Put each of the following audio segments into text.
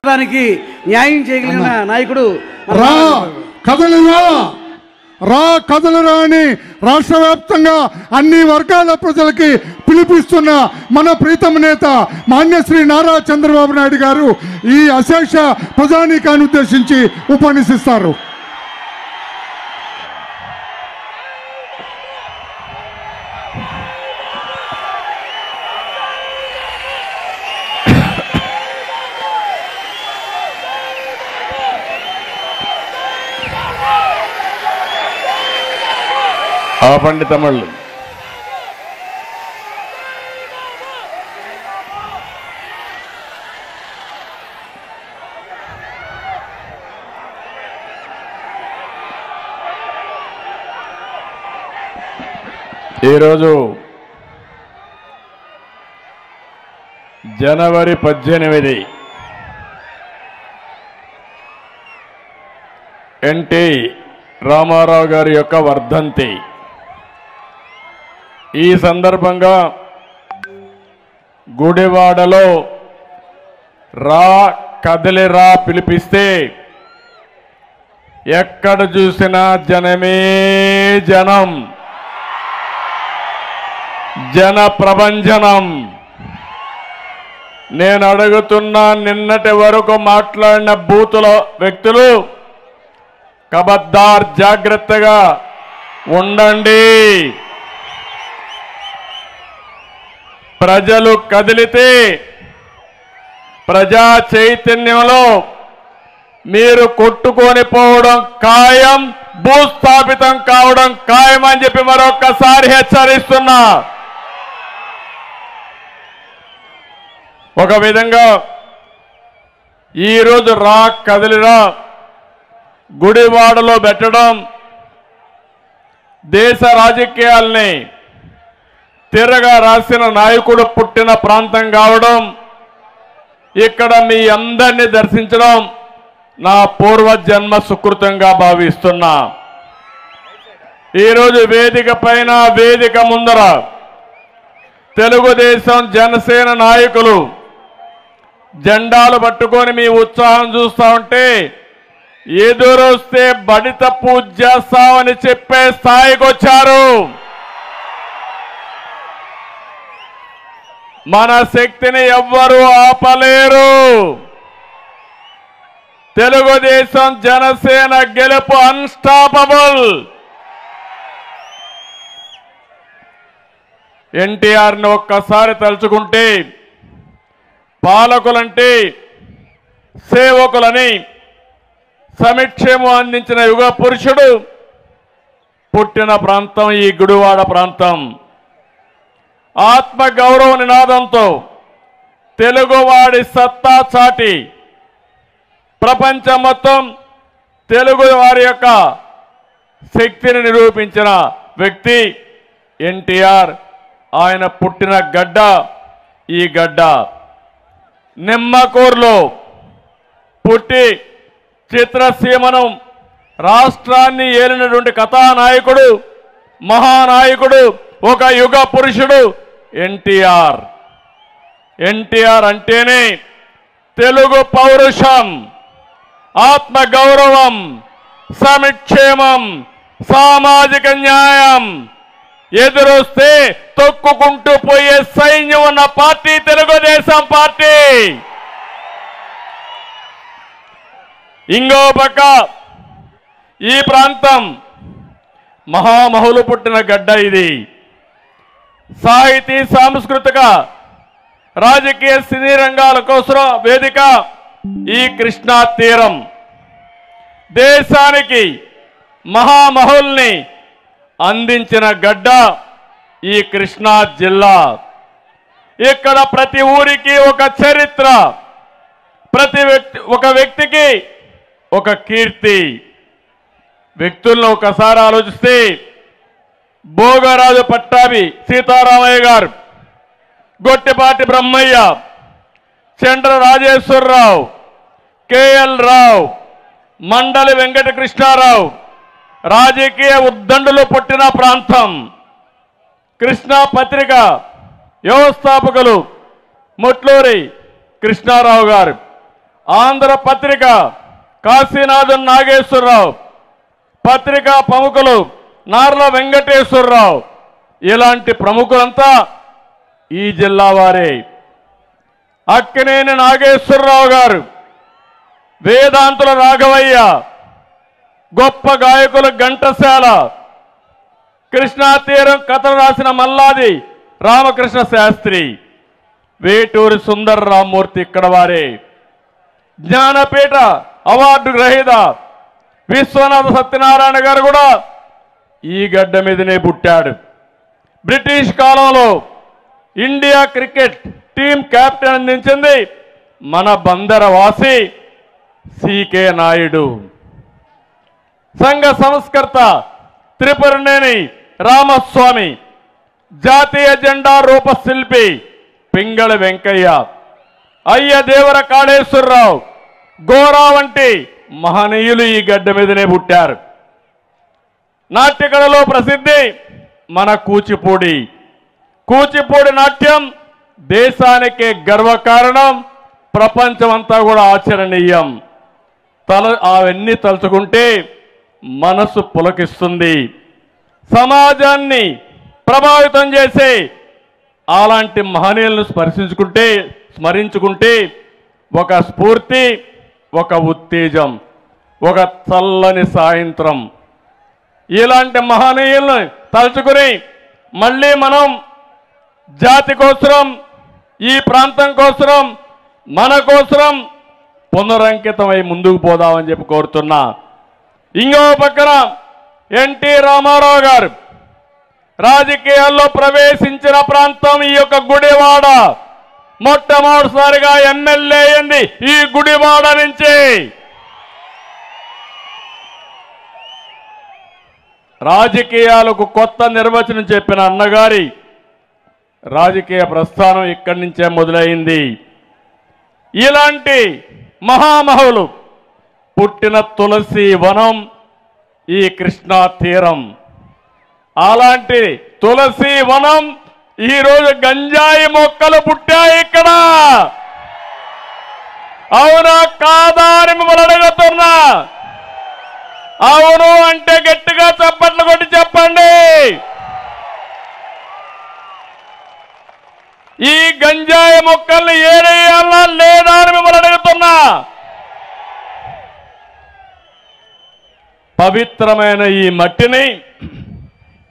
దానికి న్యాయం చేయగలిగిన నాయకుడు రా కదలిరా రా కదలిరా అని రాష్ట్ర వ్యాప్తంగా అన్ని వర్గాల ప్రజలకి పిలిపిస్తున్న మన ప్రీతమ నేత మాన్యశ్రీ నారా చంద్రబాబు నాయుడు గారు ఈ అశేష ప్రజానీకాన్ని ఉద్దేశించి ఉపన్యసిస్తారు. ఆపండి తమిళ్ళు. ఈరోజు జనవరి 18 ఎన్టీ రామారావు గారి యొక్క వర్ధంతి. ఈ సందర్భంగా గుడివాడలో రా కదిలిరా పిలిపిస్తే ఎక్కడ చూసినా జనమే జనం, జన ప్రభంజనం. నేను అడుగుతున్నా, నిన్నటి వరకు మాట్లాడిన బూతుల వ్యక్తులు కబద్దార్ జాగ్రత్తగా ఉండండి. ప్రజలు కదిలితే ప్రజా చైతన్యంలో మీరు కొట్టుకొని పోవడం ఖాయం, భూస్థాపితం కావడం ఖాయం అని చెప్పి మరొక్కసారి హెచ్చరిస్తున్నా. ఒక విధంగా ఈరోజు రా కదిలిరా గుడివాడలో పెట్టడం దేశ రాజకీయాల్ని తిరగా రాసిన నాయకుడు పుట్టిన ప్రాంతం కావడం, ఇక్కడ మీ అందరినీ దర్శించడం నా పూర్వజన్మ సుకృతంగా భావిస్తున్నా. ఈరోజు వేదిక పైన, వేదిక ముందర తెలుగుదేశం జనసేన నాయకులు జెండాలు పట్టుకొని మీ ఉత్సాహం చూస్తా ఉంటే ఎదురొస్తే బడిత పూజ చేస్తామని చెప్పే స్థాయికి వచ్చారు. మన శక్తిని ఎవ్వరూ ఆపలేరు. తెలుగుదేశం జనసేన గెలుపు అన్స్టాపబుల్. ఎన్టీఆర్ని ఒక్కసారి తలుచుకుంటే పాలకులంటే సేవకులని సంక్షేమం అందించిన యుగ పురుషుడు పుట్టిన ప్రాంతం ఈ గుడివాడ ప్రాంతం. ఆత్మ గౌరవ నినాదంతో తెలుగువాడి సత్తా చాటి ప్రపంచం మొత్తం తెలుగు వారి యొక్క శక్తిని నిరూపించిన వ్యక్తి ఎన్టీఆర్. ఆయన పుట్టిన గడ్డ ఈ గడ్డ. నిమ్మకూరులో పుట్టి చిత్రసీమను రాష్ట్రాన్ని ఏలినటువంటి కథానాయకుడు, మహానాయకుడు, ఒక యుగ పురుషుడు ఎన్టీఆర్. ఎన్టీఆర్ అంటేనే తెలుగు పౌరుషం, ఆత్మ గౌరవం, సంక్షేమం, సామాజిక న్యాయం. ఎదురొస్తే తొక్కుకుంటూ పోయే సైన్యం ఉన్న పార్టీ తెలుగుదేశం పార్టీ. ఇంకో పక్క ఈ ప్రాంతం మహామహులు పుట్టిన గడ్డ ఇది. సాహితీ, సాంస్కృతిక, రాజకీయ, సినీ రంగాల కోసం వేదిక ఈ కృష్ణా తీరం. దేశానికి మహామహుల్ని అందించిన గడ్డ ఈ కృష్ణా జిల్లా. ఇక్కడ ప్రతి ఊరికి ఒక చరిత్ర, ఒక వ్యక్తికి ఒక కీర్తి. వ్యక్తులను ఒకసారి ఆలోచిస్తే భోగరాజు పట్టాభి సీతారామయ్య గారు, గొట్టిపాటి బ్రహ్మయ్య, చంద్ర రాజేశ్వరరావు, కేఎల్ రావు, మండలి వెంకట కృష్ణారావు రాజకీయ ఉద్దండులు పుట్టిన ప్రాంతం. కృష్ణా పత్రిక వ్యవస్థాపకులు ముట్లూరి కృష్ణారావు గారు, ఆంధ్రపత్రిక కాశీనాథన్ నాగేశ్వరరావు, పత్రికా ప్రముఖులు నార్ల వెంకటేశ్వరరావు, ఇలాంటి ప్రముఖులంతా ఈ జిల్లా వారే. అక్కినేని నాగేశ్వరరావు గారు, వేదాంతుల రాఘవయ్య, గొప్ప గాయకులు ఘంటసాల, కృష్ణా తీరం కథలు రాసిన మల్లాది రామకృష్ణ శాస్త్రి, వేటూరి సుందర రామ్మూర్తి ఇక్కడ వారే. జ్ఞానపీఠ అవార్డు గ్రహీత విశ్వనాథ సత్యనారాయణ గారు కూడా ఈ గడ్డ మీదనే పుట్టాడు. బ్రిటిష్ కాలంలో ఇండియా క్రికెట్ టీం కెప్టెన్ అందించింది మన బందరవాసి సికే నాయుడు. సంఘ సంస్కర్త త్రిపురనేని రామస్వామి, జాతీయ జెండా రూపశిల్పి పింగళ వెంకయ్య, అయ్య దేవర కాళేశ్వరరావు, గోరా వంటి మహనీయులు ఈ గడ్డ మీదనే పుట్టారు. నాట్యకళలో ప్రసిద్ధి మన కూచిపూడి. కూచిపూడి నాట్యం దేశానికే గర్వకారణం, ప్రపంచమంతా కూడా ఆచరణీయం. అవన్నీ తలుచుకుంటే మనసు పులకిస్తుంది. సమాజాన్ని ప్రభావితం చేసే అలాంటి మహనీయులను స్మరించుకుంటే ఒక స్ఫూర్తి, ఒక ఉత్తేజం, ఒక చల్లని సాయంత్రం. ఇలాంటి మహనీయులను తలుచుకుని మళ్ళీ మనం జాతి కోసరం, ఈ ప్రాంతం కోసరం, మన కోసరం పునరంకితమై ముందుకు పోదామని చెప్పి కోరుతున్నా. ఇంకో పక్కన ఎన్టీ రామారావు గారు రాజకీయాల్లో ప్రవేశించిన ప్రాంతం ఈ యొక్క గుడివాడ. మొట్టమొదటిసారిగా ఎమ్మెల్యే అయింది ఈ గుడివాడ నుంచి. రాజకీయాలకు కొత్త నిర్వచనం చెప్పిన అన్నగారి రాజకీయ ప్రస్థానం ఇక్కడి నుంచే మొదలైంది. ఇలాంటి మహామహులు పుట్టిన తులసి వనం ఈ కృష్ణా తీరం. అలాంటి తులసి వనం ఈరోజు గంజాయి మొక్కలు పుట్టాయి ఇక్కడ. అవునా కాదా అని మిమ్మల్ని అడుగుతున్నా. అవును అంటే గట్టిగా చప్పట్లు కొట్టి చెప్పండి. ఈ గంజాయి మొక్కల్ని ఏరేయాలా లేదా అని మిమ్మల్ని అడుగుతున్నా. పవిత్రమైన ఈ మట్టిని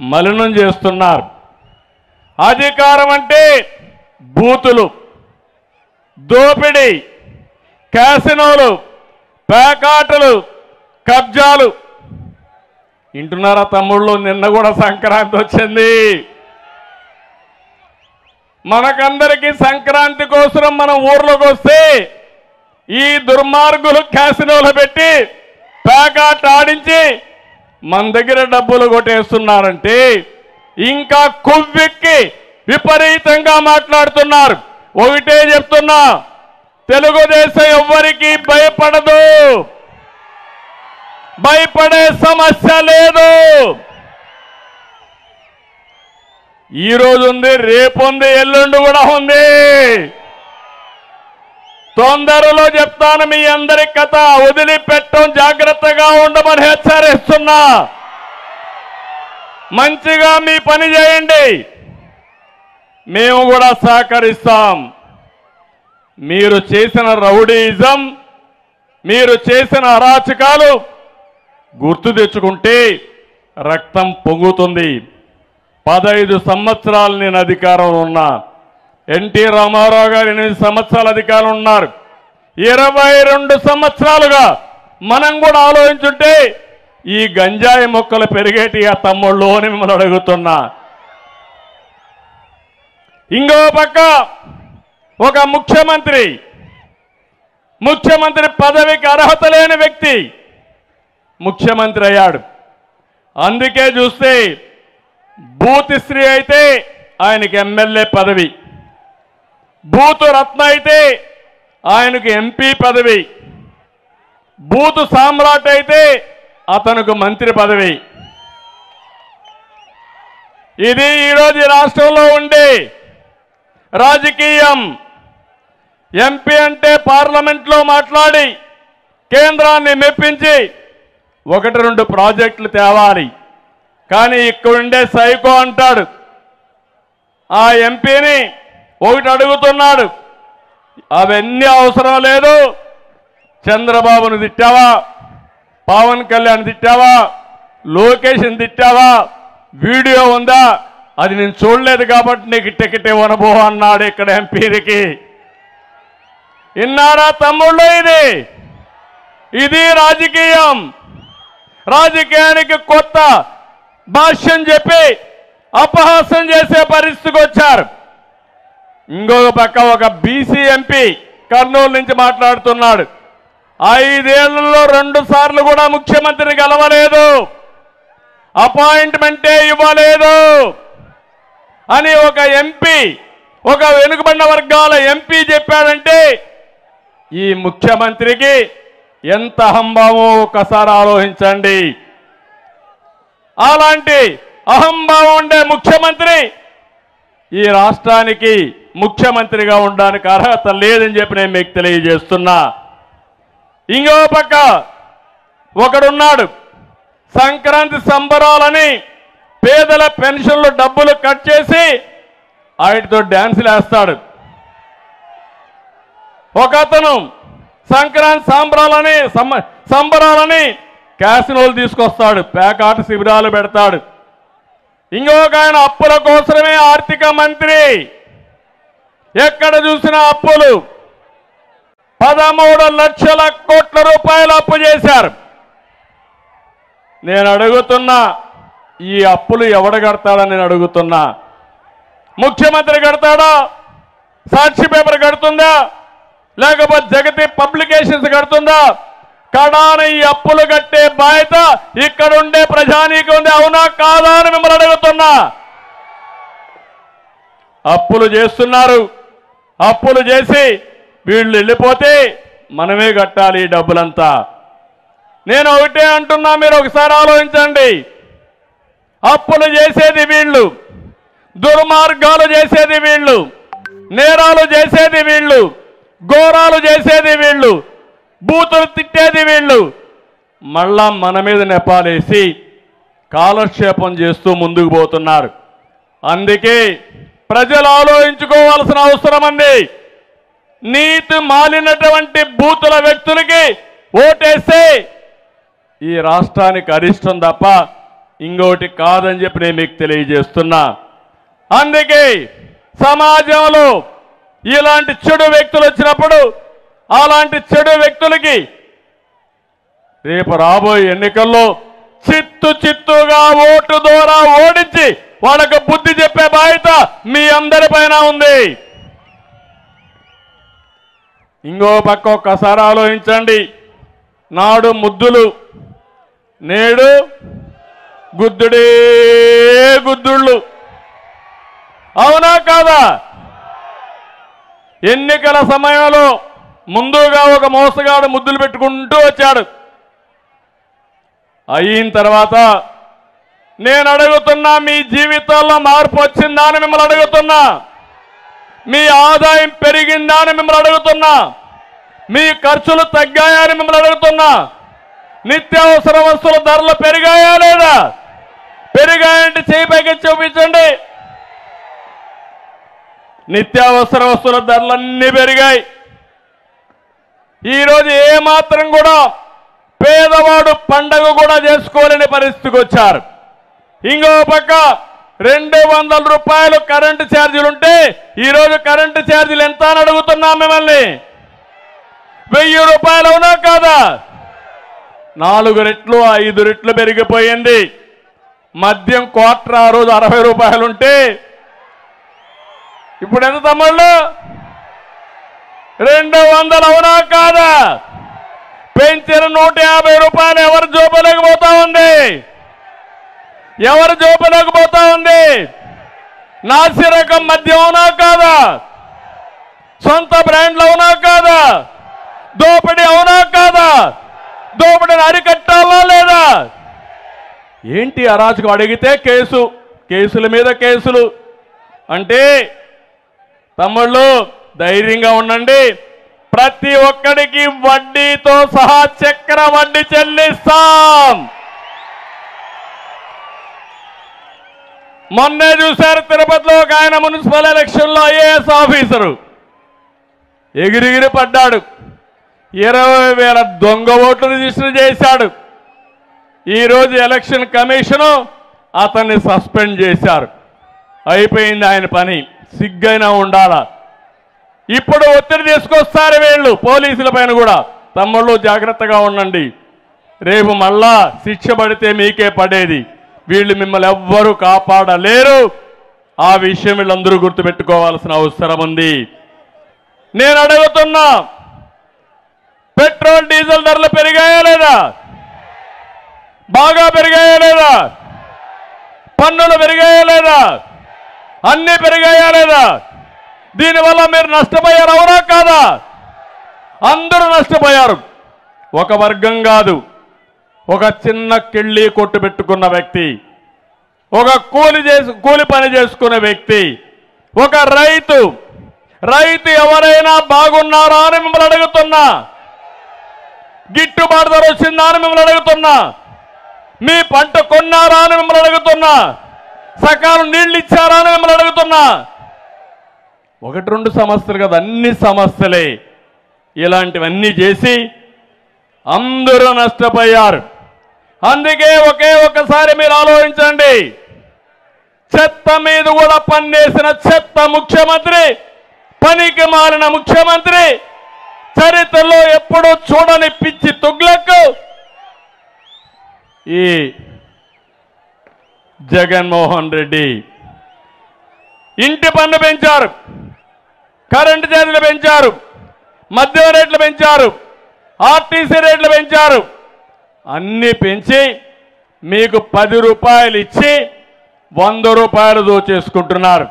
మలినం చేస్తున్నారు. అధికారం అంటే బూతులు, దోపిడీ, క్యాసినోలు, పేకాటలు, కబ్జాలు. వింటున్నారా తమ్ముళ్ళు? నిన్న కూడా సంక్రాంతి వచ్చింది. మనకందరికీ సంక్రాంతి కోసం మనం ఊర్లోకి వస్తే ఈ దుర్మార్గులు క్యాసినోలు పెట్టి పేకాట ఆడించి మన దగ్గర డబ్బులు కొట్టేస్తున్నారంటే ఇంకా కొవ్వెక్కి విపరీతంగా మాట్లాడుతున్నారు. ఒకటే చెప్తున్నా, తెలుగుదేశం ఎవ్వరికీ భయపడదు, భయపడే సమస్య లేదు. ఈ రోజు ఉంది, రేపు ఉంది, ఎల్లుండి కూడా ఉంది. తొందరలో చెప్తాను మీ అందరి కథ. వదిలిపెట్టం, జాగ్రత్తగా ఉండమని హెచ్చరిస్తున్నా. మంచిగా మీ పని చేయండి, మేము కూడా సహకరిస్తాం. మీరు చేసిన రౌడీయిజం, మీరు చేసిన అరాచకాలు గుర్తు తెచ్చుకుంటే రక్తం పొంగుతుంది. 15 సంవత్సరాలు నేను అధికారంలో ఉన్నా. ఎన్టీ రామారావు గారు 8 సంవత్సరాల అధికారం ఉన్నారు. 22 సంవత్సరాలుగా మనం కూడా ఆలోచించుంటే ఈ గంజాయి మొక్కలు పెరిగేటి ఆ తమ్ముళ్ళు అని మిమ్మల్ని అడుగుతున్నా. ఇంకో పక్క ఒక ముఖ్యమంత్రి పదవికి అర్హత లేని వ్యక్తి ముఖ్యమంత్రి అయ్యాడు. అందుకే చూస్తే బూతిశ్రీ అయితే ఆయనకి ఎమ్మెల్యే పదవి, బూతు రత్న అయితే ఆయనకు ఎంపీ పదవి, బూతు సామ్రాట్ అయితే అతనికి మంత్రి పదవి. ఇది ఈరోజు రాష్ట్రంలో ఉండే రాజకీయం. ఎంపీ అంటే పార్లమెంట్లో మాట్లాడి కేంద్రాన్ని మెప్పించి 1-2 ప్రాజెక్టులు తేవాలి. కానీ ఇక్కడుండే సైకో అంటాడు, ఆ ఎంపీని ఒకటి అడుగుతున్నాడు, అవన్నీ అవసరం లేదు, చంద్రబాబును తిట్టావా, పవన్ కళ్యాణ్ తిట్టావా, లోకేష్ని తిట్టావా, వీడియో ఉందా, అది నేను చూడలేదు కాబట్టి నీకు టికెట్ ఇవ్వనబో అన్నాడు ఇక్కడ ఎంపీకి. ఇన్నారా తమ్ముళ్ళు? ఇది రాజకీయం. రాజకీయానికి కొత్త భాష్యం చెప్పి అపహాస్యం చేసే పరిస్థితికి వచ్చారు. ఇంకొక పక్క ఒక బీసీ ఎంపీ కర్నూలు నుంచి మాట్లాడుతున్నాడు, 5 ఏళ్లలో 2 సార్లు కూడా ముఖ్యమంత్రిని గెలవలేదు, అపాయింట్మెంటే ఇవ్వలేదు అని ఒక ఎంపీ, ఒక వెనుకబడిన వర్గాల ఎంపీ చెప్పాడంటే ఈ ముఖ్యమంత్రికి ఎంత అహంభావమో ఒకసారి ఆలోచించండి. అలాంటి అహంభావం ఉండే ముఖ్యమంత్రి ఈ రాష్ట్రానికి ముఖ్యమంత్రిగా ఉండడానికి అర్హత లేదని చెప్పి నేను మీకు తెలియజేస్తున్నా. ఇంకో పక్క ఒకడున్నాడు, సంక్రాంతి సంబరాలని పేదల పెన్షన్లు డబ్బులు కట్ చేసి వాటితో డ్యాన్సులు వేస్తాడు. ఒక అతను సంక్రాంతి సంబరాలని క్యాసినోలు తీసుకొస్తాడు, పేకాట శిబిరాలు పెడతాడు. ఇంకొక ఆయన అప్పుల కోసమే ఆర్థిక మంత్రి, ఎక్కడ చూసినా అప్పులు, 13 లక్షల కోట్ల రూపాయలు అప్పు చేశారు. నేను అడుగుతున్నా, ఈ అప్పులు ఎవడు కడతాడని నేను అడుగుతున్నా. ముఖ్యమంత్రి కడతాడా, సాక్షి పేపర్ కడుతుందా, లేకపోతే జగతి పబ్లికేషన్స్ కడుతుందా? కడాన ఈ అప్పులు కట్టే బాధ్యత ఇక్కడుండే ప్రజానీకం ఉంది, అవునా కాదా అని మిమ్మల్ని అడుగుతున్నా. అప్పులు చేస్తున్నారు, అప్పులు చేసి వీళ్ళు వెళ్ళిపోతే మనమే కట్టాలి ఈ డబ్బులంతా. నేను ఒకటే అంటున్నా, మీరు ఒకసారి ఆలోచించండి. అప్పులు చేసేది వీళ్ళు, దుర్మార్గాలు చేసేది వీళ్ళు, నేరాలు చేసేది వీళ్ళు, ఘోరాలు చేసేది వీళ్ళు, బూతులు తిట్టేది వీళ్ళు, మళ్ళా మన మీద నెపాలేసి కాలక్షేపం చేస్తూ ముందుకు పోతున్నారు. అందుకే ప్రజలు ఆలోచించుకోవాల్సిన అవసరం ఉంది. నీతి మాలినటువంటి బూతుల వ్యక్తులకి ఓటేస్తే ఈ రాష్ట్రానికి అరిష్టం తప్ప ఇంకోటి కాదని చెప్పి నేను మీకు తెలియజేస్తున్నా. అందుకే సమాజంలో ఇలాంటి చెడు వ్యక్తులు వచ్చినప్పుడు అలాంటి చెడు వ్యక్తులకి రేపు రాబోయే ఎన్నికల్లో చిత్తుగా ఓటు ద్వారా ఓడించి వాళ్ళకు బుద్ధి చెప్పే బాధ్యత మీ అందరిపైన ఉంది. ఇంకో పక్క ఒక్కసారి ఆలోచించండి. నాడు ముద్దులు, నేడు గుద్దుడే గుద్దుళ్ళు, అవునా కాదా? ఎన్నికల సమయంలో ముందుగా ఒక మోసగాడు ముద్దులు పెట్టుకుంటూ వచ్చాడు. అయిన తర్వాత నేను అడుగుతున్నా, మీ జీవితాల్లో మార్పు వచ్చిందా అని మిమ్మల్ని అడుగుతున్నా. మీ ఆదాయం పెరిగిందా అని మిమ్మల్ని అడుగుతున్నా. మీ ఖర్చులు తగ్గాయా అని మిమ్మల్ని అడుగుతున్నా. నిత్యావసర వస్తువుల ధరలు పెరిగాయా లేదా? పెరిగాయంటే చేయి పైకి చూపించండి. నిత్యావసర వస్తువుల ధరలన్నీ పెరిగాయి. ఈరోజు ఏమాత్రం కూడా పేదవాడు పండగ కూడా చేసుకోలేని పరిస్థితికి వచ్చారు. ఇంకో పక్క 200 రూపాయలు కరెంటు ఛార్జీలుంటే ఈరోజు కరెంటు ఛార్జీలు ఎంత అని అడుగుతున్నాం మిమ్మల్ని. 1000 రూపాయలు, అవునా కాదా? 4 రెట్లు 5 రెట్లు పెరిగిపోయింది. మద్యం క్వార్టర్ ఆ రోజు 60 రూపాయలు ఉంటే ఇప్పుడు ఎంత తమ్ముళ్ళు? 200, అవునా కాదా? పెంచిన 150 రూపాయలు ఎవరు జోబులోకి పోతా ఉంది? ఎవరు జోబులోకి పోతా ఉంది? నాసి రకం మద్యం, అవునా కాదా? సొంత బ్రాండ్లు, అవునా కాదా? దోపిడీ, అవునా కాదా? దోపిడీని అరికట్టాలా లేదా? ఏంటి అరాచకం? అడిగితే కేసుల మీద కేసులు. అంటే తమ్ముళ్ళు, ధైర్యంగా ఉండండి. ప్రతి ఒక్కడికి వడ్డీతో సహా చక్ర వడ్డీ చెల్లిస్తాం. మొన్నే చూశారు తిరుపతిలో ఒక ఆయన మున్సిపల్ ఎలక్షన్లో ఐఏఎస్ ఆఫీసరు ఎగిరిగిరి పడ్డాడు. 20,000 దొంగ ఓట్లు రిజిస్టర్ చేశాడు. ఈరోజు ఎలక్షన్ కమిషను అతన్ని సస్పెండ్ చేశారు. అయిపోయింది ఆయన పని. సిగ్గైనా ఉండాలా. ఇప్పుడు ఒత్తిడి తీసుకొస్తారు వీళ్ళు పోలీసుల పైన కూడా. తమ్ముళ్ళు జాగ్రత్తగా ఉండండి. రేపు మళ్ళా శిక్ష పడితే మీకే పడేది. వీళ్ళు మిమ్మల్ని ఎవ్వరూ కాపాడలేరు. ఆ విషయం వీళ్ళందరూ గుర్తుపెట్టుకోవాల్సిన అవసరం ఉంది. నేను అడుగుతున్నా, పెట్రోల్ డీజిల్ ధరలు పెరిగాయా లేదా? బాగా పెరిగాయా లేదా? పన్నులు పెరిగాయా లేదా? అన్నీ పెరిగాయా లేదా? దీనివల్ల మీరు నష్టపోయారు, అవునా కాదా? అందరూ నష్టపోయారు. ఒక వర్గం కాదు. ఒక చిన్న కిళ్ళి కొట్టు పెట్టుకున్న వ్యక్తి, ఒక కూలి పని చేసుకునే వ్యక్తి, ఒక రైతు ఎవరైనా బాగున్నారా అని మిమ్మల్ని అడుగుతున్నా. గిట్టుబాటు ధర వచ్చిందా అని మిమ్మల్ని అడుగుతున్నా. మీ పంట కొన్నారా అని మిమ్మల్ని అడుగుతున్నా. సకాలం నీళ్ళు ఇచ్చారా అని మిమ్మల్ని అడుగుతున్నా. 1-2 సమస్యలు కదా, అన్ని సమస్యలే. ఇలాంటివన్నీ చేసి అందరూ నష్టపోయారు. అందుకే ఒక్కసారి మీరు ఆలోచించండి. చెత్త మీద కూడా పన్నేసిన చెత్త ముఖ్యమంత్రి, పనికి మారిన ముఖ్యమంత్రి, చరిత్రలో ఎప్పుడూ చూడని పిచ్చి తుగ్లక్ ఈ జగన్మోహన్ రెడ్డి. ఇంటి పన్ను పెంచారు, కరెంటు ఛార్జీలు పెంచారు, మద్యం రేట్లు పెంచారు, ఆర్టీసీ రేట్లు పెంచారు. అన్నీ పెంచి మీకు 10 రూపాయలు ఇచ్చి 100 రూపాయలు దోచేసుకుంటున్నారు.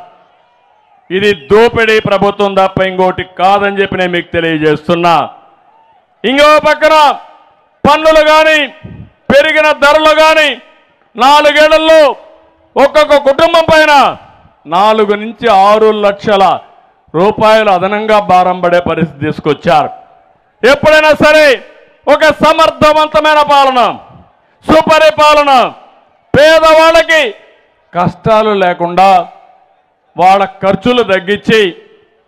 ఇది దోపిడీ ప్రభుత్వం తప్ప ఇంకోటి కాదని చెప్పి నేను మీకు తెలియజేస్తున్నా. ఇంకో పక్కన పన్నులు కానీ, పెరిగిన ధరలు కానీ 4 ఏళ్లలో ఒక్కొక్క కుటుంబం పైన 4 నుంచి 6 లక్షల రూపాయలు అదనంగా భారం పడే పరిస్థితి తీసుకొచ్చారు. ఎప్పుడైనా సరే ఒక సమర్థవంతమైన పాలన, సుపరిపాలన, పేదవాళ్ళకి కష్టాలు లేకుండా వాళ్ళ ఖర్చులు తగ్గించి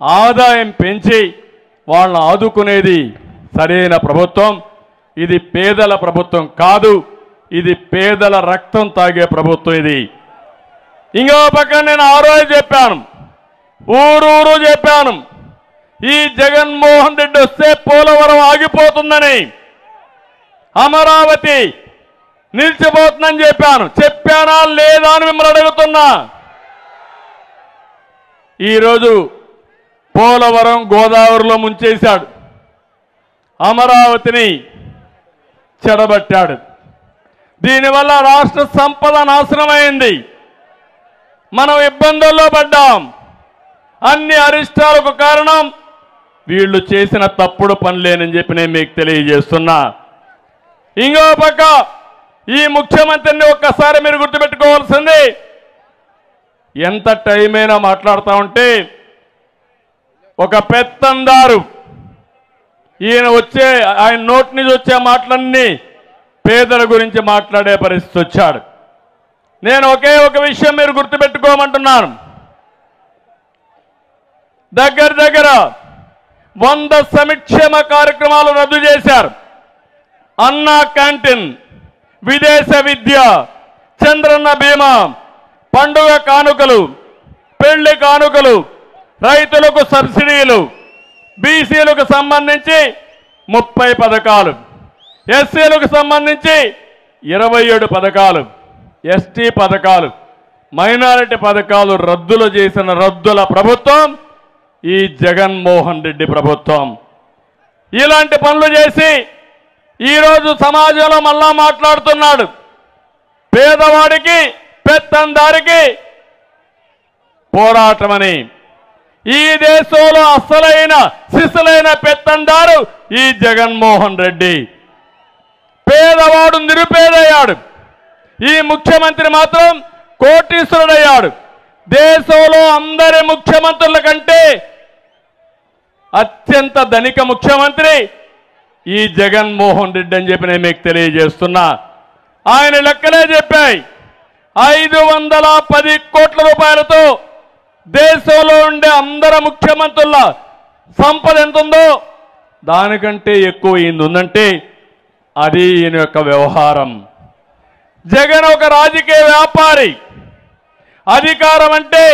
ఆదాయం పెంచి వాళ్ళని ఆదుకునేది సరైన ప్రభుత్వం. ఇది పేదల ప్రభుత్వం కాదు, ఇది పేదల రక్తం తాగే ప్రభుత్వం. ఇది ఇంకో పక్కన నేను ఆ రోజు చెప్పాను, ఊరూరు చెప్పాను, ఈ జగన్మోహన్ రెడ్డి వస్తే పోలవరం ఆగిపోతుందని, అమరావతి నిలిచిపోతుందని చెప్పాను. చెప్పానా లేదా అని మిమ్మల్ని అడుగుతున్నా. ఈరోజు పోలవరం గోదావరిలో ముంచేశాడు, అమరావతిని చెడబట్టాడు. దీనివల్ల రాష్ట్ర సంపద నాశనమైంది. మనం ఇబ్బందుల్లో పడ్డాం. అన్ని అరిష్టాలకు కారణం వీళ్ళు చేసిన తప్పుడు పనులేనని చెప్పి నేను మీకు తెలియజేస్తున్నా. ఇంకో పక్క ఈ ముఖ్యమంత్రిని ఒక్కసారి మీరు గుర్తుపెట్టుకోవాల్సింది, ఎంత టైం అయినా మాట్లాడుతూ ఉంటే ఒక పెత్తందారు, ఆయన నోటి నుంచి వచ్చే మాటలన్నీ పేదల గురించి మాట్లాడే పరిస్థితి వచ్చాడు. నేను ఒక విషయం మీరు గుర్తుపెట్టుకోమంటున్నాను. దగ్గర 100 సంక్షేమ కార్యక్రమాలు రద్దు చేశారు. అన్నా క్యాంటీన్, విదేశ విద్య, చంద్రన్న బీమా, పండుగ కానుకలు, పెళ్లి కానుకలు, రైతులకు సబ్సిడీలు, బీసీలకు సంబంధించి 30 పథకాలు, ఎస్సీలకు సంబంధించి 27 పథకాలు, ఎస్టీ పథకాలు, మైనారిటీ పథకాలు రద్దులు చేసిన రద్దుల ప్రభుత్వం ఈ జగన్మోహన్ రెడ్డి ప్రభుత్వం. ఇలాంటి పనులు చేసి ఈరోజు సమాజంలో మళ్ళా మాట్లాడుతున్నాడు. పేదవాడికి, పెత్తందారికి పోరాటమని. ఈ దేశంలో అసలైన సిసలైన పెత్తందారు ఈ జగన్మోహన్ రెడ్డి. పేదవాడు నిరుపేదయ్యాడు. ఈ ముఖ్యమంత్రి మాత్రం కోటీశ్వరుడయ్యాడు. దేశంలో అందరి ముఖ్యమంత్రుల కంటే అత్యంత ధనిక ముఖ్యమంత్రి ఈ జగన్మోహన్ రెడ్డి అని చెప్పి నేను మీకు తెలియజేస్తున్నా. ఆయన లెక్కలే చెప్పాయి. 510 కోట్ల రూపాయలతో దేశంలో ఉండే అందరు ముఖ్యమంత్రుల సంపద ఎంత ఉందో దానికంటే ఎక్కువ ఈయన ఉందంటే అది ఈయన యొక్క వ్యవహారం. జగన్ ఒక రాజకీయ వ్యాపారి. అధికారం అంటే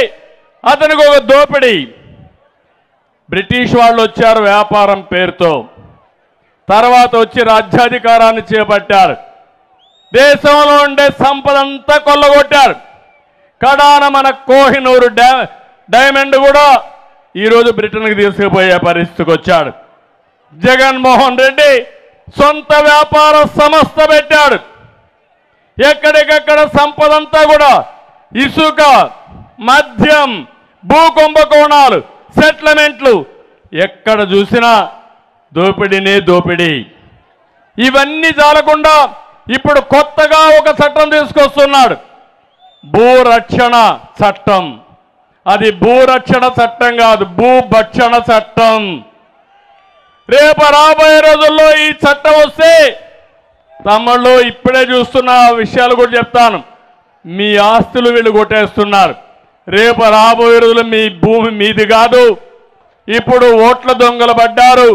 అతనికి ఒక దోపిడీ. బ్రిటిష్ వాళ్ళు వచ్చారు వ్యాపారం పేరుతో, తర్వాత వచ్చి రాజ్యాధికారాన్ని చేపట్టారు. దేశంలో ఉండే సంపదంతా కొల్లగొట్టారు. కడాన మన కోహినూరు డైమండ్ కూడా ఈరోజు బ్రిటన్కి తీసుకుపోయే పరిస్థితికి వచ్చాడు. జగన్మోహన్ రెడ్డి సొంత వ్యాపార సంస్థ పెట్టాడు. ఎక్కడికక్కడ సంపదంతా కూడా ఇసుక, మద్యం, భూ కుంభకోణాలు, సెటిల్మెంట్లు, ఎక్కడ చూసినా దోపిడీనే దోపిడీ. ఇవన్నీ చాలకుండా ఇప్పుడు కొత్తగా ఒక చట్టం తీసుకొస్తున్నాడు, భూరక్షణ చట్టం. అది భూరక్షణ చట్టం కాదు, భూభక్షణ చట్టం. రేపు రాబోయే రోజుల్లో ఈ చట్టం వస్తే తమలో ఇప్పుడే చూస్తున్న విషయాలు కూడా చెప్తాను. మీ ఆస్తులు వీళ్ళు కొట్టేస్తున్నారు. రేపు రాబోయే రోజులు మీ భూమి మీది కాదు. ఇప్పుడు ఓట్ల దొంగలు పడ్డారు,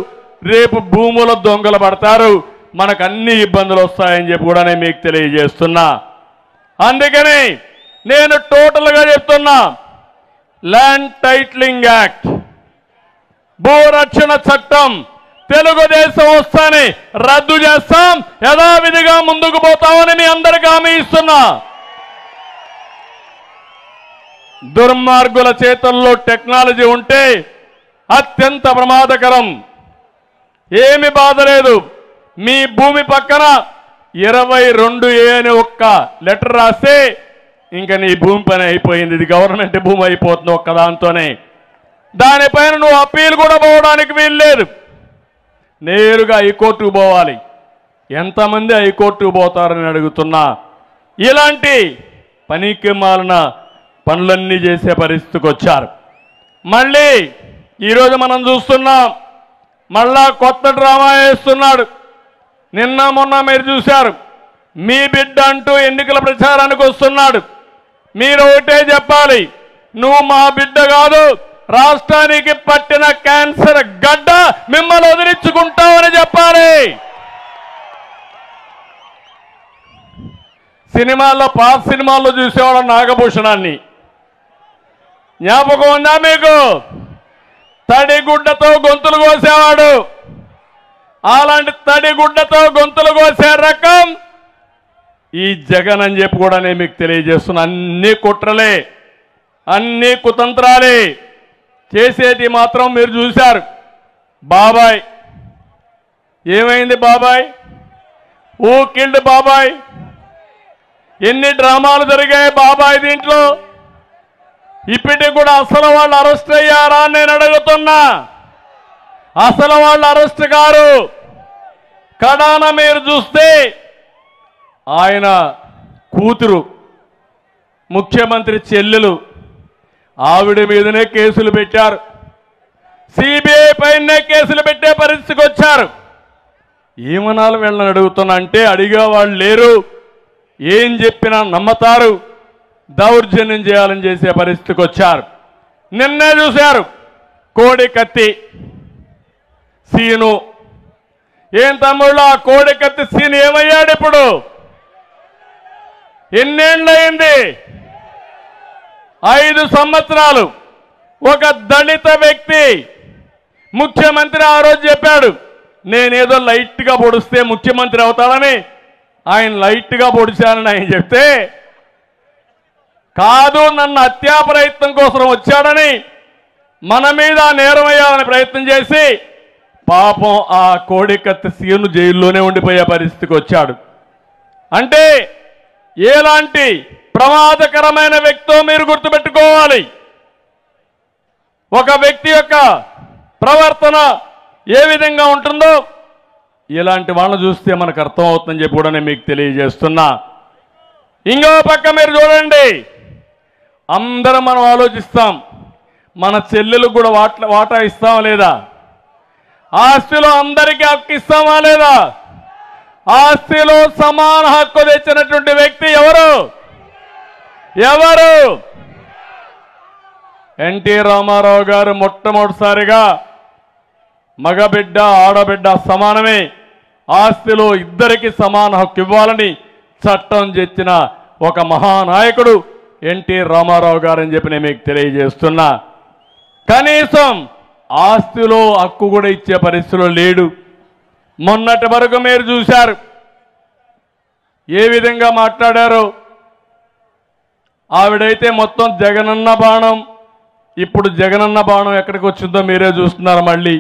రేపు భూముల దొంగలు పడతారు. మనకు అన్ని ఇబ్బందులు వస్తాయని చెప్పి కూడా నేను మీకు తెలియజేస్తున్నా. అందుకని నేను టోటల్గా చెప్తున్నా, ల్యాండ్ టైటిలింగ్ యాక్ట్, భూరక్షణ చట్టం తెలుగుదేశం వస్తానే రద్దు చేస్తాం, యథావిధిగా ముందుకు పోతామని మీ అందరికీ హామీ ఇస్తున్నా. దుర్మార్గుల చేతుల్లో టెక్నాలజీ ఉంటే అత్యంత ప్రమాదకరం. ఏమి బాధ లేదు. మీ భూమి పక్కన 22A అని ఒక్క లెటర్ రాస్తే ఇంకా నీ భూమి పని అయిపోయింది. ఇది గవర్నమెంట్ భూమి అయిపోతుంది ఒక్కదాంతోనే. దానిపైన నువ్వు అప్పీల్ కూడా పోవడానికి వీల్లేదు. నేరుగా హైకోర్టుకు పోవాలి. ఎంతమంది హైకోర్టుకు పోతారని అడుగుతున్నా. ఇలాంటి పనికి మాలిన పనులన్నీ చేసే పరిస్థితికి వచ్చారు. మళ్ళీ ఈరోజు మనం చూస్తున్నాం, మళ్ళా కొత్త డ్రామా వేస్తున్నాడు. నిన్న మొన్న మీరు చూశారు, మీ బిడ్డ అంటూ ఎన్నికల ప్రచారానికి వస్తున్నాడు. మీరు ఒకటే చెప్పాలి, నువ్వు మా బిడ్డ కాదు, రాష్ట్రానికి పట్టిన క్యాన్సర్ గడ్డ, మిమ్మల్ని వదిలించుకుంటామని చెప్పాలి. సినిమాల్లో, పాత సినిమాల్లో చూసేవాడు నాగభూషణాన్ని, జ్ఞాపకం ఉందా మీకు? తడిగుడ్డతో గొంతులు కోసేవాడు. అలాంటి తడిగుడ్డతో గొంతులు కోసే రకం ఈ జగన్ అని చెప్పి కూడా నేను మీకు తెలియజేస్తున్నా. అన్ని కుట్రలే, అన్ని కుతంత్రాలే. చేసేది మాత్రం మీరు చూశారు. బాబాయ్ ఏమైంది? బాబాయ్ ఊ కిల్డ్ బాబాయ్. ఎన్ని డ్రామాలు జరిగాయి బాబాయ్ దీంట్లో. ఇప్పటికి కూడా అసలు వాళ్ళు అరెస్ట్ అయ్యారా అని నేను అడుగుతున్నా. అసలు వాళ్ళు అరెస్ట్ కారు. కడాన మీరు చూస్తే ఆయన కూతురు, ముఖ్యమంత్రి చెల్లెలు, ఆవిడ మీదనే కేసులు పెట్టారు. సిబిఐ పైనే కేసులు పెట్టే పరిస్థితికి వచ్చారు. ఏమనాలి వీళ్ళని అడుగుతున్నా అంటే అడిగేవాళ్ళు లేరు. ఏం చెప్పినా నమ్మతారు. దౌర్జన్యం చేయాలని చేసే పరిస్థితికి వచ్చారు. నిన్నే చూశారు కోడి కత్తి సీను. ఏం తమ్ముళ్ళు, ఆ కోడి కత్తి సీను ఏమయ్యాడు? ఇప్పుడు ఎన్నేళ్ళయింది? 5 సంవత్సరాలు. ఒక దళిత వ్యక్తి ముఖ్యమంత్రి ఆ రోజు చెప్పాడు, నేనేదో లైట్గా పొడిస్తే ముఖ్యమంత్రి అవుతాడని. ఆయన లైట్గా పొడిచానని ఆయన చెప్తే, కాదు నన్ను హత్యా ప్రయత్నం కోసం వచ్చాడని మన మీద నేరం వేయాలని ప్రయత్నం చేసి పాపం ఆ కోడికత్తి సీను జైల్లోనే ఉండిపోయే పరిస్థితికి వచ్చాడు. అంటే ఎలాంటి ప్రమాదకరమైన వ్యక్తో మీరు గుర్తుపెట్టుకోవాలి. ఒక వ్యక్తి యొక్క ప్రవర్తన ఏ విధంగా ఉంటుందో ఇలాంటి వాళ్ళని చూస్తే మనకు అర్థమవుతుందని చెప్పి కూడా నేను మీకు తెలియజేస్తున్నా. ఇంకో పక్క మీరు చూడండి, అందరం మనం ఆలోచిస్తాం, మన చెల్లెలకు కూడా వాటా ఇస్తాం లేదా? ఆస్తిలో అందరికీ హక్కు ఇస్తామా లేదా? ఆస్తిలో సమాన హక్కు తెచ్చినటువంటి వ్యక్తి ఎవరు? ఎన్టీ రామారావు గారు మొట్టమొదటిసారిగా మగబిడ్డ ఆడబిడ్డ సమానమే, ఆస్తిలో ఇద్దరికి సమాన హక్కు ఇవ్వాలని చట్టం తెచ్చిన ఒక మహానాయకుడు ఎన్టీ రామారావు గారని చెప్పి నేను మీకు తెలియజేస్తున్నా. కనీసం ఆస్తిలో హక్కు కూడా ఇచ్చే పరిస్థితిలో లేడు. మొన్నటి వరకు మీరు చూశారు ఏ విధంగా మాట్లాడారో. ఆవిడైతే మొత్తం జగనన్న బాణం, ఇప్పుడు జగనన్న బాణం ఎక్కడికి వచ్చిందో మీరే చూస్తున్నారు. మళ్ళీ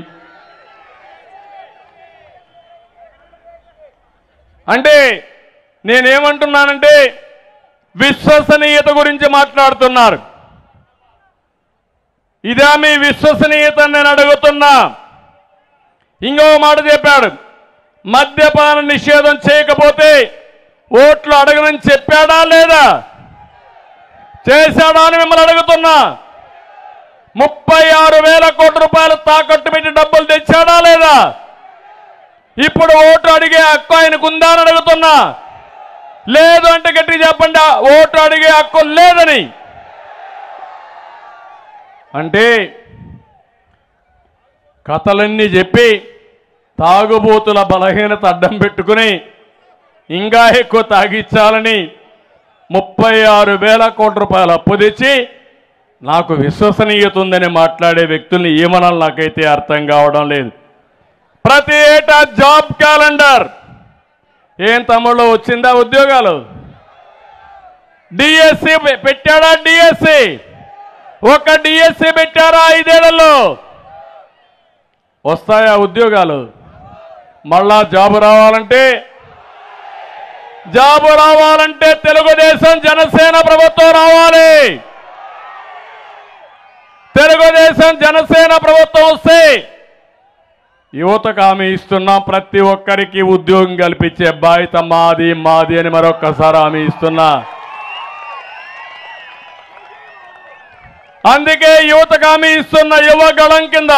అంటే నేనేమంటున్నానంటే విశ్వసనీయత గురించి మాట్లాడుతున్నారు. ఇదే మీ విశ్వసనీయత నేను అడుగుతున్నా. ఇంకో మాట చెప్పాడు, మద్యపాన నిషేధం చేయకపోతే ఓట్లు అడగనని చెప్పాడా లేదా? చేశాడా అని మిమ్మల్ని అడుగుతున్నా. 36,000 కోట్ల రూపాయలు తాకట్టు పెట్టి డబ్బులు తెచ్చాడా లేదా? ఇప్పుడు ఓటు అడిగే హక్కు ఆయనకు ఉందా అని అడుగుతున్నా. లేదు అంటే గట్టి చెప్పండి, ఓటు అడిగే హక్కు లేదని. అంటే కథలన్నీ చెప్పి తాగుబోతుల బలహీనత అడ్డం పెట్టుకుని ఇంకా ఎక్కువ తాగిచ్చాలని 36,000 కోట్ల రూపాయలు అప్పు తెచ్చి నాకు విశ్వసనీయత ఉందని మాట్లాడే వ్యక్తుల్ని ఏమనాలి నాకైతే అర్థం కావడం లేదు. ప్రతి ఏటా జాబ్ క్యాలెండర్ ఏం తమ్ముళ్ళు వచ్చిందా? ఉద్యోగాలు డిఎస్సి పెట్టాడా? డిఎస్సి ఒక డిఎస్సి పెట్టారా? 5 ఏళ్లలో వస్తాయా ఉద్యోగాలు? మళ్ళా జాబు రావాలంటే తెలుగుదేశం జనసేన ప్రభుత్వం రావాలి. తెలుగుదేశం జనసేన ప్రభుత్వం వస్తే యువతకు హామీ ఇస్తున్నాం, ప్రతి ఒక్కరికి ఉద్యోగం కల్పించే బాధ్యత మాది అని మరొక్కసారి హామీ ఇస్తున్నా. అందుకే యువతకు హామీ ఇస్తున్న యువగళం కింద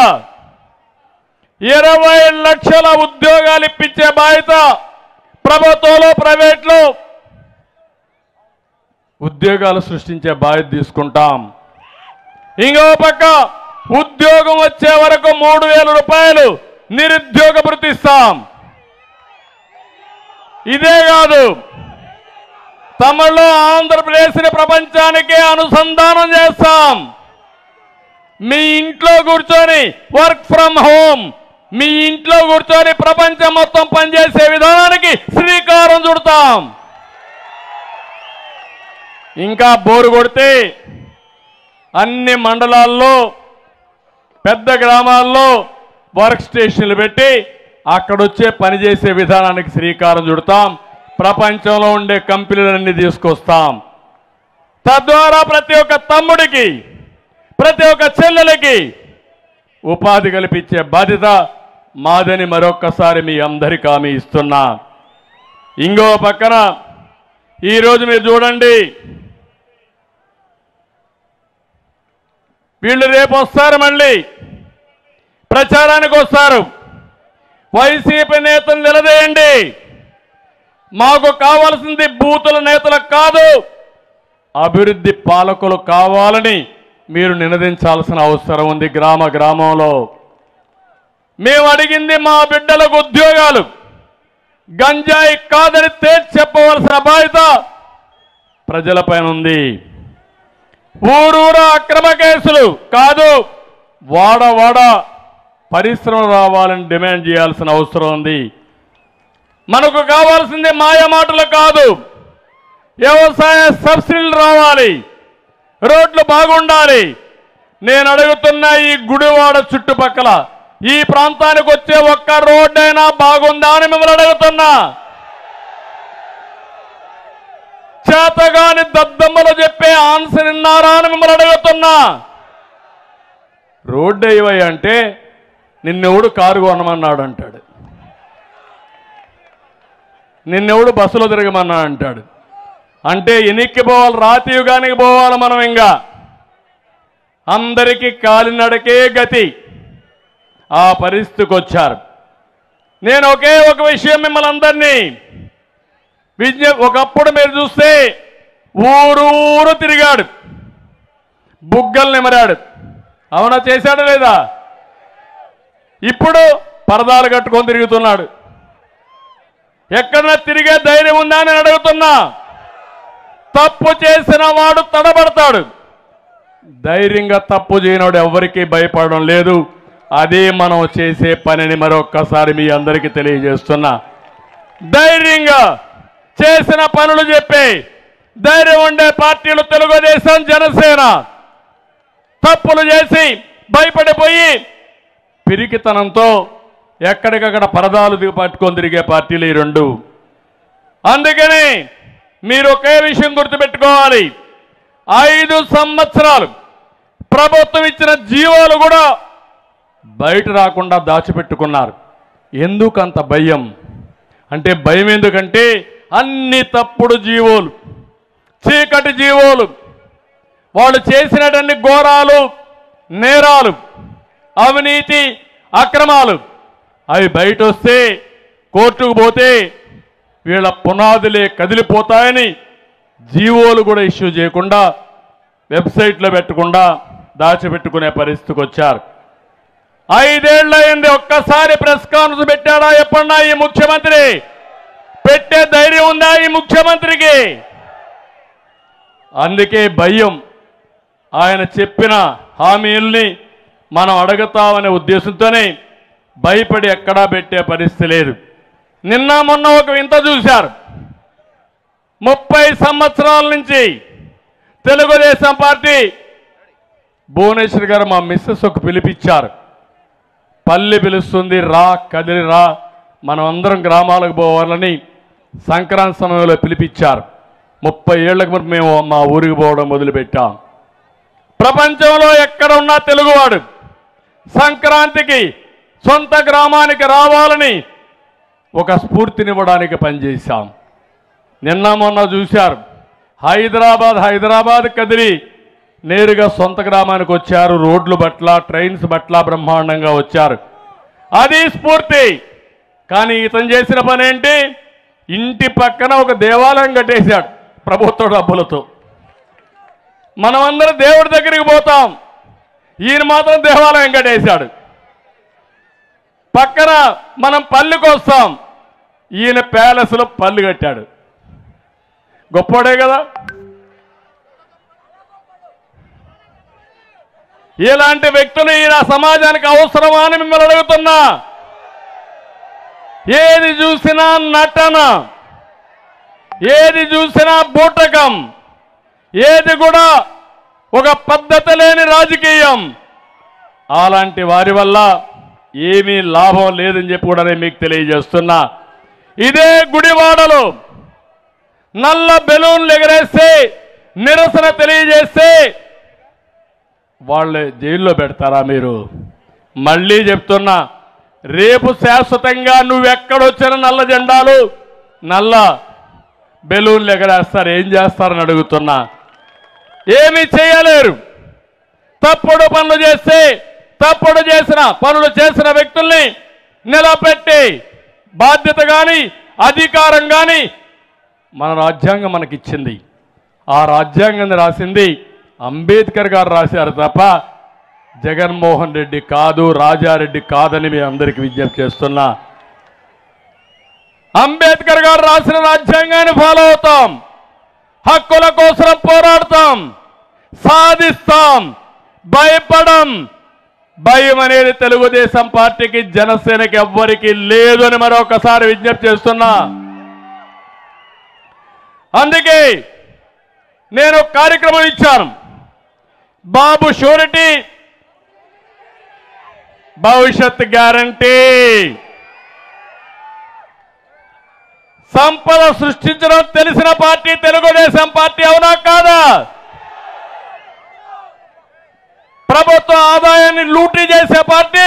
20 లక్షల ఉద్యోగాలు ఇప్పించే బాధ్యత ప్రభుత్వంలో ప్రైవేట్లో ఉద్యోగాలు సృష్టించే బాధ్యత తీసుకుంటాం. ఇంకో పక్క ఉద్యోగం వచ్చే వరకు 3,000 రూపాయలు నిరుద్యోగ భృతి ఇస్తాం. ఇదే కాదు, తమిళలో ఆంధ్రప్రదేశ్ని ప్రపంచానికే అనుసంధానం చేస్తాం. మీ ఇంట్లో కూర్చొని వర్క్ ఫ్రమ్ హోమ్, మీ ఇంట్లో కూర్చొని ప్రపంచం మొత్తం పనిచేసే విధానానికి శ్రీకారం చుడతాం. ఇంకా బోరు కొడితే అన్ని మండలాల్లో పెద్ద గ్రామాల్లో వర్క్ స్టేషన్లు పెట్టి అక్కడొచ్చే పనిచేసే విధానానికి శ్రీకారం చుడతాం. ప్రపంచంలో ఉండే కంపెనీలన్నీ తీసుకొస్తాం. తద్వారా ప్రతి ఒక్క తమ్ముడికి, ప్రతి ఒక్క చెల్లెలకి ఉపాధి కల్పించే బాధ్యత మాదని మరొక్కసారి మీ అందరికీ హామీ ఇస్తున్నా. ఇంకో పక్కన ఈరోజు మీరు చూడండి, వీళ్ళు రేపు వస్తారు, మళ్ళీ ప్రచారానికి వస్తారు. వైసీపీ నేతలు నిలదీయండి. మాకు కావాల్సింది బూతుల నేతలకు కాదు, అభివృద్ధి పాలకులు కావాలని మీరు నినదించాల్సిన అవసరం ఉంది. గ్రామంలో మేము అడిగింది మా బిడ్డలకు ఉద్యోగాలు, గంజాయి కాదని తేల్చి చెప్పవలసిన బాధ్యత ప్రజలపైన ఉంది. ఊరూర అక్రమ కేసులు కాదు, వాడ పరిశ్రమ రావాలని డిమాండ్ చేయాల్సిన అవసరం ఉంది. మనకు కావాల్సింది మాయ మాటలు కాదు, వ్యవసాయ సబ్సిడీలు రావాలి, రోడ్లు బాగుండాలి. నేను అడుగుతున్న ఈ గుడివాడ చుట్టుపక్కల ఈ ప్రాంతానికి వచ్చే ఒక్క రోడ్డైనా బాగుందా అని మిమ్మల్ని అడుగుతున్నా. చేతగాని దద్దమ్మలు చెప్పే ఆన్సర్ విన్నారా అని మిమ్మల్ని అడుగుతున్నా. రోడ్డు అయ్యవయ్య అంటే నిన్నెవడు కారు కొనమన్నాడు అంటాడు, నిన్నెవడు బస్సులో తిరగమన్నా అంటాడు. అంటే ఎనిక్కి పోవాలి, రాతి యుగానికి పోవాలి మనం. ఇంకా అందరికీ కాలినడకే గతి. ఆ పరిస్థితికి వచ్చారు. నేను ఒకే ఒక విషయం మిమ్మల్ని అందరినీ ఒకప్పుడు మీరు చూస్తే ఊరూరు తిరిగాడు, బుగ్గలు నిమరాడు. అవునా, చేశాడు లేదా? ఇప్పుడు పరదాలు కట్టుకొని తిరుగుతున్నాడు. ఎక్కడన్నా తిరిగే ధైర్యం ఉందా అని అడుగుతున్నా. తప్పు చేసిన వాడు తడబడతాడు, ధైర్యంగా తప్పు చేయనోడు ఎవరికీ భయపడడం లేదు. అదే మనం చేసే పనిని మరొక్కసారి మీ అందరికీ తెలియజేస్తున్నా. ధైర్యంగా చేసిన పనులు చెప్పే ధైర్యం ఉండే పార్టీలు తెలుగుదేశం, జనసేన. తప్పులు చేసి భయపడిపోయి పిరికితనంతో ఎక్కడికక్కడ పరదాలు పట్టుకొని తిరిగే పార్టీలు ఈ రెండు. అందుకని మీరు ఒకే విషయం గుర్తుపెట్టుకోవాలి. 5 సంవత్సరాలు ప్రభుత్వం ఇచ్చిన జీవోలు కూడా బయట రాకుండా దాచిపెట్టుకున్నారు. ఎందుకంత భయం అంటే, భయం ఎందుకంటే అన్ని తప్పుడు జీవోలు, చీకటి జీవోలు, వాళ్ళు చేసినటువంటి ఘోరాలు, నేరాలు, అవినీతి, అక్రమాలు అవి బయట వస్తే కోర్టుకు పోతే వీళ్ళ పునాదులే కదిలిపోతాయని జీవోలు కూడా ఇష్యూ చేయకుండా వెబ్సైట్లో పెట్టకుండా దాచిపెట్టుకునే పరిస్థితికి వచ్చారు. 5 ఏళ్ళయింది, ఒక్కసారి ప్రెస్ కాన్ఫరెన్స్ పెట్టాడా ఎప్పుడన్నా ఈ ముఖ్యమంత్రి? పెట్టే ధైర్యం ఉందా ఈ ముఖ్యమంత్రికి? అందుకే భయం. ఆయన చెప్పిన హామీల్ని మనం అడుగుతామనే ఉద్దేశంతోనే భయపడి ఎక్కడా పెట్టే పరిస్థితి లేదు. నిన్న మొన్న ఒక వింత చూశారు. 30 సంవత్సరాల నుంచి తెలుగుదేశం పార్టీ, భువనేశ్వర్ గారు మా మిస్సెస్ ఒక పిలిపిచ్చారు. పల్లి పిలుస్తుంది, రా, కదిలి రా, మనం అందరం గ్రామాలకు పోవాలని సంక్రాంతి సమయంలో పిలిపించారు. 30 ఏళ్లకు ముందు మేము మా ఊరికి పోవడం మొదలుపెట్టాం. ప్రపంచంలో ఎక్కడ ఉన్నా తెలుగువాడు సంక్రాంతికి సొంత గ్రామానికి రావాలని ఒక స్ఫూర్తినివ్వడానికి పనిచేశాం. నిన్న మొన్న చూశారు, హైదరాబాద్ కదిలి నేరుగా సొంత గ్రామానికి వచ్చారు. రోడ్లు బట్ల, ట్రైన్స్ బట్ల బ్రహ్మాండంగా వచ్చారు. అది స్ఫూర్తి. కానీ ఇతను చేసిన పని ఏంటి? ఇంటి పక్కన ఒక దేవాలయం కట్టేశాడు ప్రభుత్వ డబ్బులతో. మనమందరం దేవుడి దగ్గరికి పోతాం, ఈయన మాత్రం దేవాలయం కట్టేశాడు. పక్కన మనం పల్లికి వస్తాం, ఈయన ప్యాలెస్లో పల్లి కట్టాడు. గొప్పవాడే కదా. ఇలాంటి వ్యక్తులు ఈయన సమాజానికి అవసరమా అని మిమ్మల్ని అడుగుతున్నా. ఏది చూసినా నటన, ఏది చూసినా బూటకం, ఏది కూడా ఒక పద్ధతి లేని రాజకీయం. అలాంటి వారి వల్ల ఏమీ లాభం లేదని చెప్పి కూడా నేను మీకు తెలియజేస్తున్నా. ఇదే గుడివాడలో నల్ల బెలూన్లు ఎగరేస్తే, నిరసన తెలియజేస్తే వాళ్ళే జైల్లో పెడతారా మీరు? మళ్ళీ చెప్తున్నా, రేపు శాశ్వతంగా నువ్వెక్కడొచ్చిన నల్ల జెండాలు, నల్ల బెలూన్లు ఎగరేస్తారు. ఏం చేస్తారని అడుగుతున్నా. ఏమీ చేయలేరు. తప్పుడు పనులు చేస్తే, తప్పుడు చేసిన పనులు చేసిన వ్యక్తుల్ని నిలబెట్టి బాధ్యత కానీ అధికారం కానీ మన రాజ్యాంగం మనకిచ్చింది. ఆ రాజ్యాంగాన్ని రాసింది అంబేద్కర్ గారు రాశారు తప్ప జగన్మోహన్ రెడ్డి కాదు, రాజారెడ్డి కాదని మీ అందరికీ విజ్ఞప్తి చేస్తున్నా. అంబేద్కర్ గారు రాసిన రాజ్యాంగాన్ని ఫాలో అవుతాం, హక్కుల కోసం పోరాడతాం, సాధిస్తాం, భయపడం. భయం అనేది తెలుగుదేశం పార్టీకి, జనసేనకి ఎవ్వరికి లేదు అని మరొకసారి విజ్ఞప్తి చేస్తున్నా. అందుకే నేను కార్యక్రమం ఇచ్చాను. బాబు షూరిటీ, భవిష్యత్ గ్యారంటీ. సంపద సృష్టించడం తెలిసిన పార్టీ తెలుగుదేశం పార్టీ, అవునా కాదా? ప్రభుత్వ ఆదాయాన్ని లూటీ చేసే పార్టీ